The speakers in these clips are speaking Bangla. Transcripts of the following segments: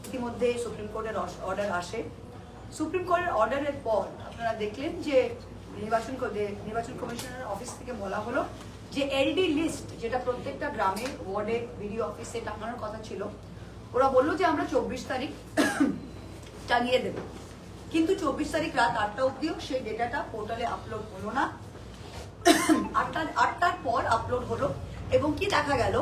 ইতিমধ্যে সুপ্রিম কোর্টের অর্ডার আসে। সুপ্রিম কোর্টের অর্ডারের পর আপনারা দেখলেন যে নির্বাচন কমিশনের অফিস থেকে বলা হলো যে এলডি লিস্ট যেটা প্রত্যেকটা গ্রামে ওয়ার্ডে বিডিও অফিসে টাঙানোর কথা ছিল, ওরা বললো যে আমরা 24 তারিখ টাঙিয়ে দেব, কিন্তু 24 তারিখ রাত 8টা অব্দিও সেই ডেটাটা পোর্টালে আপলোড হলো না। 8টার পর আপলোড হলো এবং কি দেখা গেল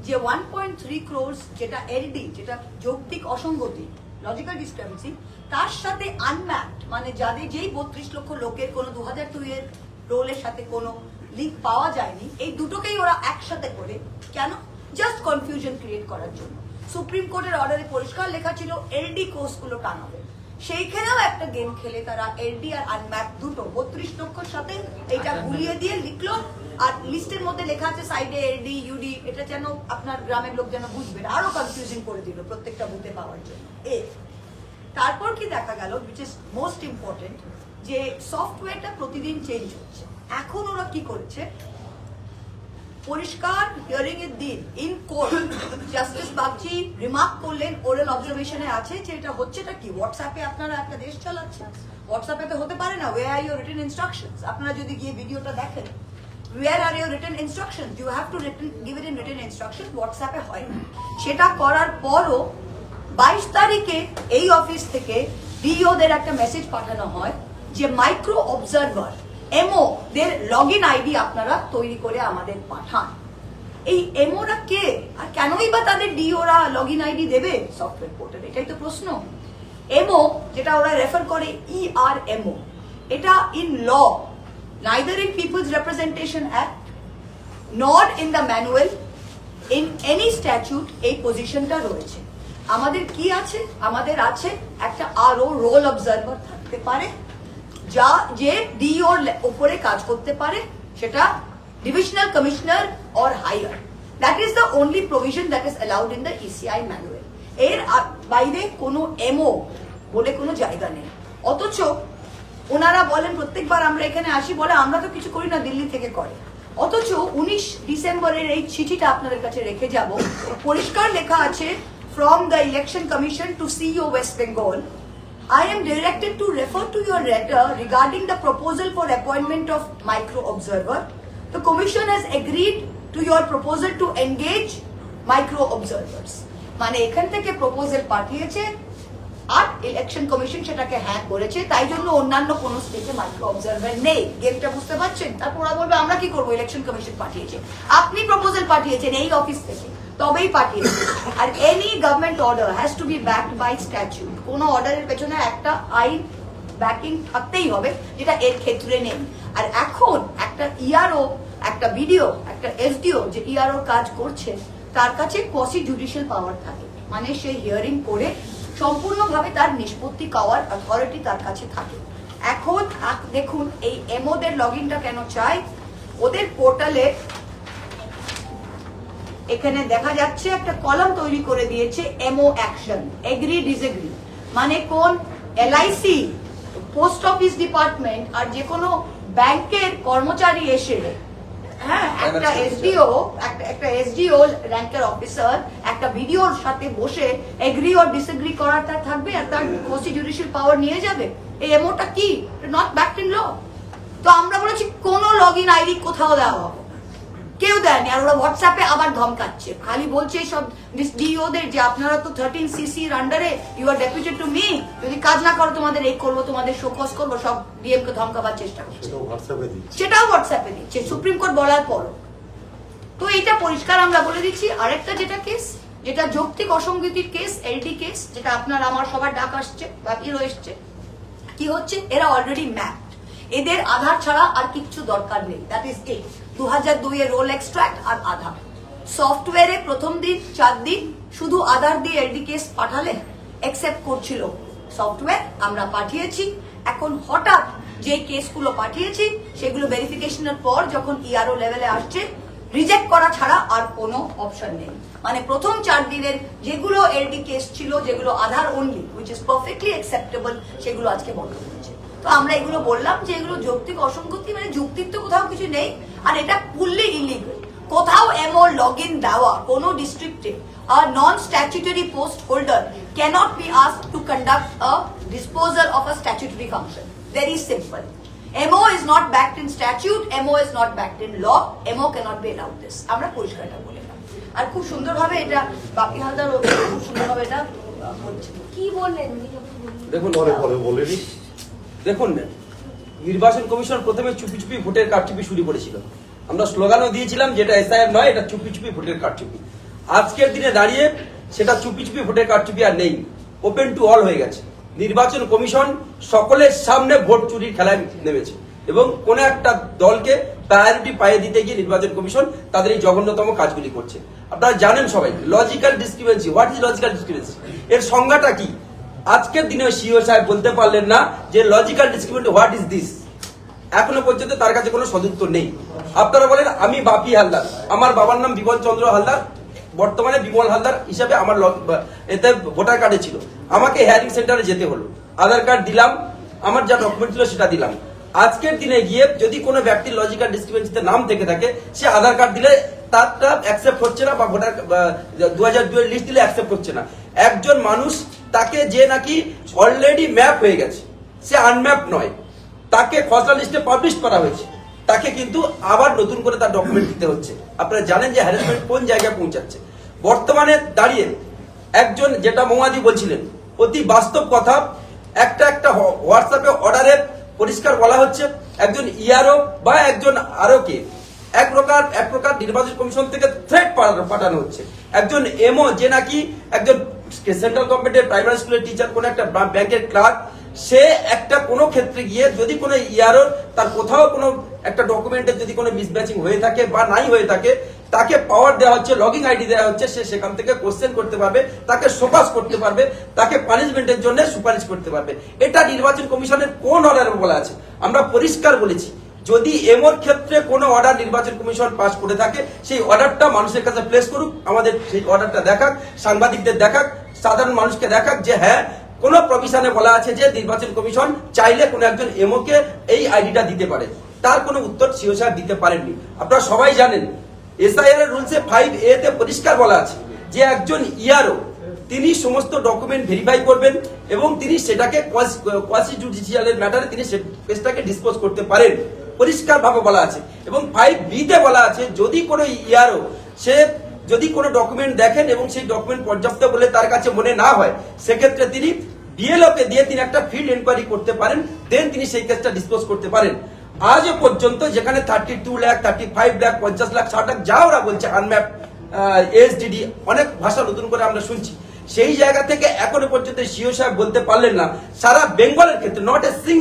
যে 1.3 crores যেটা এলডি, যেটা যৌক্তিক অসঙ্গতি, লজিক্যাল ডিসক্রিপেন্সি, তার সাথে আনম্যাপড, মানে যাদের যেই 32 লক্ষ লোকের কোনো 2002 এর রোলের সাথে কোনো লিঙ্ক পাওয়া যায়নি, এই দুটোকেই ওরা একসাথে করে, কেন? জাস্ট কনফিউশন ক্রিয়েট করার জন্য। সুপ্রিম কোর্টের অর্ডারে পরিষ্কার লেখা ছিল এলডি কোর্সগুলো টানাবে, সেইখানেও একটা গেম খেলে তারা এলডি আর আনম্যাপ দুটো 32 লক্ষর সাথে এইটা গুলিয়ে দিয়ে লিখলো। আর লিস্টের মধ্যে লেখা আছে সাইডে এলডি ইউডি, এটা যেন আপনার গ্রামের লোক যেন বুঝবে, আরো কনফিউজিং করে দিল প্রত্যেকটা বুথে পাওয়ার জন্য। তারপর কি দেখা গেল, উইচ ইজ মোস্ট ইম্পর্টেন্ট, যে সফটওয়্যারটা প্রতিদিন চেঞ্জ হচ্ছে। এখন ওরা কি করেছে, পরিষ্কার হিয়ারিং এর দিন in court justice Bagchi remark করলেন, ওরাল অবজারভেশনে আছে যে এটা হচ্ছেটা কি, হোয়াটসঅ্যাপে আপনারা একটা দেশ চালাচ্ছেন, হোয়াটসঅ্যাপে তো হতে পারে না। Where are your written instructions, আপনারা যদি গিয়ে ভিডিওটা দেখেন, where are your written instructions, you have to give it in written instruction, হোয়াটসঅ্যাপে হয় না। সেটা করার পরও 22 তারিখে এই অফিস থেকে ডিওদের একটা মেসেজ পাঠানো হয় যে মাইক্রো অবজারভার এমও দের লগইন আইডি আপনারা তৈরি করে আমাদের পাঠান। এই এমওরা কে আর কেনই বা তাদের ডিওরা লগইন আইডি দেবে সফটওয়্যার পোর্টালে, এটাই তো প্রশ্ন। এমও যেটা ওরা রেফার করে ERMO, এটা in law neither in People's Representation Act nor in the manual in any statute এই পজিশনটা রয়েছে। আমাদের কি আছে, আমাদের আছে একটা আরও রোল অবজারভার থাকতে পারে, যা যে ডিওর উপরে কাজ করতে পারে, সেটা divisional commissioner or higher. That is the only provision that is allowed in the ECI manual. এর বাইরে কোনো এমও বলে কোনো জায়গা নেই। অথচ ওনারা বলেন প্রত্যেকবার আমরা এখানে আসি, বলে আমরা তো কিছু করি না, দিল্লি থেকে করে। অথচ 19 ডিসেম্বরের এই চিঠিটা আপনাদের কাছে রেখে যাব, পরিষ্কার লেখা আছে, from the election commission to CEO West Bengal, I am directed to refer to your letter regarding the proposal for appointment of micro observer. The commission has agreed to your proposal to engage micro observers. মানে এখান থেকে প্রপোজাল পাঠিয়েছে আর ইলেকশন কমিশন সেটাকে হ্যাক করেছে, তাই জন্য অন্যান্য কোন স্টেটে মাইক্রো অবজারভার নেই। গেমটা বুঝতে পারছেন? তারপর ওরা বলবে আমরা কি করবো, ইলেকশন কমিশন পাঠিয়েছে, আপনি প্রপোজাল পাঠিয়েছেন এই অফিস থেকে, তবেই পাঠিয়েছে। আর any government order has to be backed by statute. কোন অর্ডারের পেছনে একটা আইন ব্যাকিং থাকতেই হবে, যেটা এর ক্ষেত্রে নেই। আর এখন একটা ইআরও, একটা বিডিও, একটা এসডিও যে ইআরও কাজ করছে, তার কাছে কোয়াসি জুডিশিয়াল পাওয়ার থাকে, মানে সে হিয়ারিং করে সম্পূর্ণভাবে তার নিষ্পত্তি পাওয়ার অথরিটি তার কাছে থাকে। এখন দেখুন এই এমওদের লগইনটা কেন চাই, ওদের পোর্টালে এখানে দেখা যাচ্ছে একটা কলাম তৈরি করে দিয়েছে, এমও অ্যাকশন, এগ্রি ডিসএগ্রি, মানে কোন এলআইসি, পোস্ট অফিস ডিপার্টমেন্ট আর যে কোনো ব্যাংকের কর্মচারী এসে, হ্যাঁ, একটা এসডিও র্যাঙ্কের অফিসার একটা ভিডিওর সাথে বসে এগ্রি অর ডিসএগ্রি করার তার থাকবে, আর তার কোয়াসি জুডিশিয়াল পাওয়ার নিয়ে যাবে। এই এমওটা কি নট ব্যাকড ইন ল? তো আমরা বলেছি কোন লগইন আইডি কোথাও দেওয়া হবে, কেউ দেয়নি। আর ওরা হোয়াটসঅ্যাপে আবার ধমকাচ্ছে, খালি বলছে সব ডিওদের যে আপনারা তো 13cc এর আন্ডারে, you are deputed to me, যদি কাজ না করো তোমাদের এই করবো, তোমাদের শোকজ করবো, সব ডিএম কে ধমকাবার চেষ্টা করছে। সেটাও হোয়াটসঅ্যাপে দিচ্ছে সুপ্রিম কোর্ট বলার পর। তো এটা পরিষ্কার আমরা বলে দিচ্ছি। আরেকটা যেটা কেস, যেটা যৌক্তিক অসঙ্গতির কেস, এলডি কেস, যেটা আপনার আমার সবার ডাক আসছে, বাকিরও এসছে, কি হচ্ছে, এরা অলরেডি ম্যাপড, এদের আধার ছাড়া আর কিচ্ছু দরকার নেই। দ্যাট ইজ 2002 এর রোল এক্সট্রাক্ট আর আধার। সফটওয়্যারে প্রথম দিন 4 দিন শুধু আধার দিয়ে এলডি কেস পাঠালে অ্যাকসেপ্ট করছিল সফটওয়্যার, আমরা পাঠিয়েছি। এখন হঠাৎ যে কেসগুলো পাঠিয়েছি সেগুলো ভেরিফিকেশনের পর যখন ইআরও লেভেলে আসছে, রিজেক্ট করা ছাড়া আর কোনো অপশন নেই। মানে প্রথম 4 দিনের যেগুলো এলডি কেস ছিল, যেগুলো Aadhaar only, which is perfectly acceptable, সেগুলো আজকে বন্ধ করেছে। তো আমরা এগুলো বললাম যে এগুলো যৌক্তিক অসঙ্গতি, মানে যুক্তির তো কোথাও কিছু নেই, আর এটা ফুললি ইলিগাল। কোথাও এমও লগইন দেওয়া কোনো ডিস্ট্রিক্টে a non-statutory post holder cannot be asked to conduct a disposal of a statutory function. Very simple. MO is not backed in statute, MO is not backed in law, MO cannot be allowed this. আমরা পরিষ্কারটা বললাম। আর খুব সুন্দরভাবে এটা বাকি হালদার খুব সুন্দরভাবে এটা বলছে। কি বললেন? দেখুন বলেনি। দেখুন, নির্বাচন কমিশন প্রথমে চুপি চুপি ভোটের কারচুপি শুরু করেছিল। আমরা স্লোগানও দিয়েছিলাম যেটা এসআইআর নয়, এটা চুপি চুপি ভোটের কারচুপি। আজকের দিনে দাঁড়িয়ে সেটা চুপি চুপি ভোটের কারচুপি আর নেই, ওপেন টু অল হয়ে গেছে। নির্বাচন কমিশন সকলের সামনে ভোট চুরির খেলায় নেমেছে এবং কোন একটা দলকে প্রায়োরিটি পাইয়ে দিতে গিয়ে নির্বাচন কমিশন তাদের এই জঘন্যতম কাজগুলি করছে। আপনারা জানেন সবাই logical discrepancy. What is logical discrepancy? এর সংজ্ঞাটা কি? আজকের দিনে সিও সাহেব বলতে পারলেন না যে logical discrepancy what is this. এখনো পর্যন্ত তার কাছে কোনো সদুত্তর নেই। আপনারা বলেন আমি বাপি হালদার, আমার বাবার নাম বিমল চন্দ্র হালদার, বর্তমানে বিমল হালদার হিসাবে আমার এতে ভোটার কার্ডে ছিল। আমাকে হেয়ারিং সেন্টারে যেতে হলো, আধার কার্ড দিলাম, আমার যা ডকুমেন্ট ছিল সেটা দিলাম। আজকের দিনে গিয়ে যদি কোনো ব্যক্তির লজিক্যাল ডিসক্রিপেন্সিতে নাম থেকে থাকে, সে আধার কার্ড দিলে তারটা অ্যাকসেপ্ট হচ্ছে না, বা ভোটার 2002 এর লিস্ট দিলে অ্যাকসেপ্ট হচ্ছে না। একজন মানুষ তাকে যে নাকি অলরেডি ম্যাপ হয়ে গেছে, সে আনম্যাপ নয়, তাকে খসড়া লিস্টে পাবলিশ করা হয়েছে, তাকে কিন্তু আবার নতুন করে তার ডকুমেন্ট দিতে হচ্ছে। আপনারা জানেন যে হ্যারাসমেন্ট কোন জায়গায় পৌঁছাচ্ছে। বর্তমানে দাঁড়িয়ে একজন, যেটা মৌয়াদি বলছিলেন, অতি বাস্তব কথা, একটা হোয়াটসঅ্যাপে অর্ডারে পরিষ্কার বলা হচ্ছে একজন ইআরও বা একজন আরওকে এক প্রকার নির্বাচন কমিশন থেকে থ্রেট পাঠানো হচ্ছে। একজন এমও যে নাকি একজন সেন্ট্রাল গভর্নমেন্টের প্রাইমারি স্কুলের টিচার, কোন একটা ব্যাংকের ক্লার্ক, সে একটা কোনো ক্ষেত্রে গিয়ে যদি কোনো ইয়ারও তার কোথাও কোনো একটা ডকুমেন্টের যদি কোনো মিসম্যাচিং হয়ে থাকে বা নাই হয়ে থাকে, তাকে পাওয়ার দেওয়া হচ্ছে, লগিং আইডি দেওয়া হচ্ছে, সে সেখান থেকে কোশ্চেন করতে পারবে, তাকে শোকজ করতে পারবে, তাকে পানিশমেন্টের জন্য সুপারিশ করতে পারবে। এটা নির্বাচন কমিশনের কোন অর্ডারে বলা আছে? আমরা পরিষ্কার বলেছি, যদি এমন ক্ষেত্রে কোনো অর্ডার নির্বাচন কমিশন পাস করে থাকে, সেই অর্ডারটা মানুষের কাছে প্লেস করুক, আমাদের সেই অর্ডারটা দেখাক, সাংবাদিকদের দেখাক, সাধারণ মানুষকে দেখাক যে হ্যাঁ কোন প্রভিশনে বলা আছে যে নির্বাচন কমিশন চাইলে কোন একজন এমওকে এই আইডিটা দিতে পারে। তার কোনো উত্তর সিও স্যার দিতে পারেননি। আপনারা সবাই জানেন এসআইআর এর রুলসে 5A তে পরিষ্কার বলা আছে যে একজন ইআরও তিনি সমস্ত ডকুমেন্ট ভেরিফাই করবেন এবং তিনি সেটাকে কোয়াসি জুডিশিয়ালের ম্যাটারে তিনি কেসটাকে ডিসপোজ করতে পারেন, পরিষ্কার ভাবে বলা আছে। এবং 5B তে বলা আছে যদি কোনো ইআরও সে যদি কোনো ডকুমেন্ট দেখেন এবং সেই ডকুমেন্ট পর্যাপ্ত বলে তার কাছে মনে না হয়, সেক্ষেত্রে তিনি বিএলওকে দিয়ে তিনি একটা ফিল্ড এনকোয়ারি করতে পারেন, দেন তিনি সেই কেসটা ডিসপোজ করতে পারেন। আজও পর্যন্ত যেখানে 32 লাখ, 35 লাখ, 50 লাখ, 60 লাখ যা ওরা বলছে আনম্যাপ, এসডিডি, অনেক ভাষা নতুন করে আমরা শুনছি, সেই জায়গা থেকে এখনো পর্যন্ত সিও সাহেব বলতে পারলেন না সারা বেঙ্গলের ক্ষেত্রে নট এ সিঙ্গেল